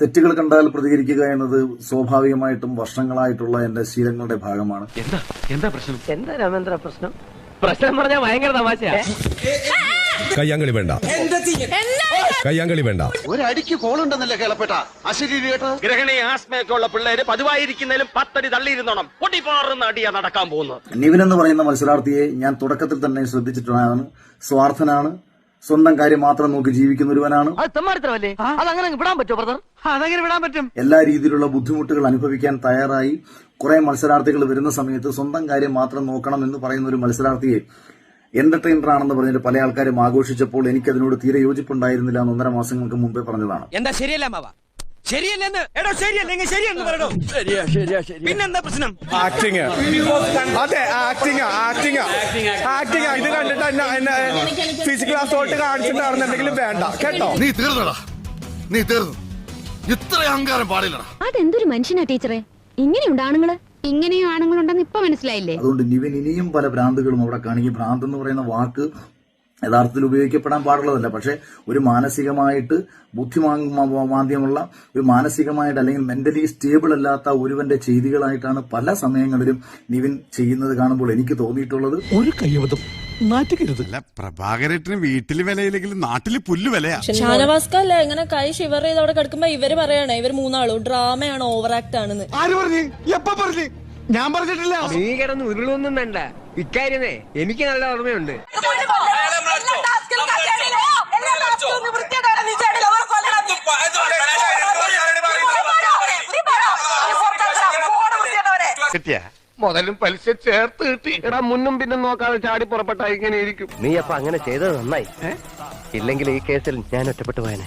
തെറ്റുകൾ കണ്ടാൽ പ്രതികരിക്കുക എന്നത് സ്വാഭാവികമായിട്ടും വർഷങ്ങളായിട്ടുള്ള എന്റെ ശീലങ്ങളുടെ ഭാഗമാണ്. എന്താ പ്രശ്നം? എന്താ രാമേന്ദ്ര പ്രശ്നം? പ്രശ്നം പറഞ്ഞാൽ ഭയങ്കര തമാശയാ. കയ്യാങ്കളി വേണ്ട, കയ്യാങ്കളി വേണ്ട. ഒരടിക്ക് കോളുണ്ടെന്നല്ലേ കേളപ്പെട്ട അശരീരി കേട്ടോ. ഗ്രഹണി ആസ്മയൊക്കെ ഉള്ള പിള്ളേര് പതിവായിരിക്കുന്നതിലും 10 അടി തള്ളിയിരുന്നോണം. പൊട്ടിപ്പാറുന്ന അടിയാ നടക്കാൻ പോകുന്നത്. നിവിൻ എന്ന് പറയുന്ന മത്സരാർത്ഥിയെ ഞാൻ തുടക്കത്തിൽ തന്നെ ശ്രദ്ധിച്ചിട്ടുള്ളതാണ്. സ്വാർത്ഥനാണ്, സ്വന്തം കാര്യം മാത്രം നോക്കി ജീവിക്കുന്ന ഒരുവനാണ്. അതങ്ങനെ വിടാൻ പറ്റുമോ ബ്രദർ? അതങ്ങനെ വിടാൻ പറ്റും. എല്ലാ രീതിയിലുള്ള ബുദ്ധിമുട്ടുകൾ അനുഭവിക്കാൻ തയ്യാറായി കുറെ മത്സരാർത്ഥികൾ വരുന്ന സമയത്ത് സ്വന്തം കാര്യം മാത്രം നോക്കണം എന്ന് പറയുന്ന ഒരു മത്സരാർത്ഥിയെ എന്റർടൈനർ ആണെന്ന് പറഞ്ഞിട്ട് പല ആൾക്കാരും ആഘോഷിച്ചപ്പോൾ എനിക്കതിനോട് തീരെ യോജിപ്പുണ്ടായിരുന്നില്ല എന്ന് 1.5 മാസങ്ങൾക്ക് മുമ്പേ പറഞ്ഞതാണ്. എന്താ ശരിയല്ല മാവ? ശരിയല്ലെന്ന് എടോ, ശരിയല്ലെങ്കിൽ ശരിയെന്ന് പറയണോ? പിന്നെന്താ പ്രശ്നം? ആക്ടിങ്, അതെ ആക്ടിങ് ഇത് കണ്ടിട്ട് എന്നെ ഫിസിക്കൽ അസോൾട്ട് കാണിച്ചിട്ടാണെന്നുണ്ടെങ്കിൽ വേണ്ട കേട്ടോ. നീ തീർന്നടാ, നീ തീർന്നു. ഇത്ര അഹങ്കാരം പാടില്ലടാ. അതെന്തൊരു മനുഷ്യനാ ടീച്ചറെ? ഇങ്ങനെയുണ്ട് ആണുങ്ങള്? ഇങ്ങനെയും ആണുങ്ങളുണ്ടെന്ന് ഇപ്പൊ മനസ്സിലായില്ലേ? അതുകൊണ്ട് നിവിൻ ഇനിയും പല ഭ്രാന്തുകളും അവിടെ കാണിക്കും. ഭ്രാന്ത് എന്ന് പറയുന്ന വാക്ക് യഥാർത്ഥത്തിൽ ഉപയോഗിക്കപ്പെടാൻ പാടുള്ളതല്ല. പക്ഷെ ഒരു മാനസികമായിട്ട് ബുദ്ധിമാന്ദ്യമുള്ള, ഒരു മാനസികമായിട്ട് അല്ലെങ്കിൽ മെന്റലി സ്റ്റേബിൾ അല്ലാത്ത ഒരുവന്റെ ചെയ്തികളായിട്ടാണ് പല സമയങ്ങളിലും നിവിൻ ചെയ്യുന്നത് കാണുമ്പോൾ എനിക്ക് തോന്നിയിട്ടുള്ളത്. ഒരു കയ്യബദ്ധം നാറ്റുകരുത്. പ്രഭാകരേട്ടന് വീട്ടില് വിലയില്ലെങ്കിലും നാട്ടില് പുല്ല് വിലയാ. ഷാനവാസ്കല്ല ഇങ്ങനെ കൈ ഷിവർ ചെയ്ത് അവിടെ കിടക്കുമ്പോ ഇവര് പറയണേ ഇവർ മൂന്നാളും ഡ്രാമയാണ്, ഓവർ ആക്ട് ആണെന്ന്. ആര് പറഞ്ഞു? എപ്പ പറഞ്ഞു? ഞാൻ പറഞ്ഞിട്ടില്ല. നീ കിടന്ന് ഉരുളൊന്നും വേണ്ട. ഇക്കാര്യമേ എനിക്ക് നല്ല ഓർമ്മയുണ്ട്. മുതലും പലിശ ചേർത്ത് കിട്ടി. എടാ മുന്നും പിന്നും നോക്കാതെ ചാടി പുറപ്പെട്ട ഇങ്ങനെ ഇരിക്കും. നീ അപ്പൊ അങ്ങനെ ചെയ്തത് നന്നായി. ഇല്ലെങ്കിൽ ഈ കേസിൽ ഞാൻ ഒറ്റപ്പെട്ടു പോയനെ.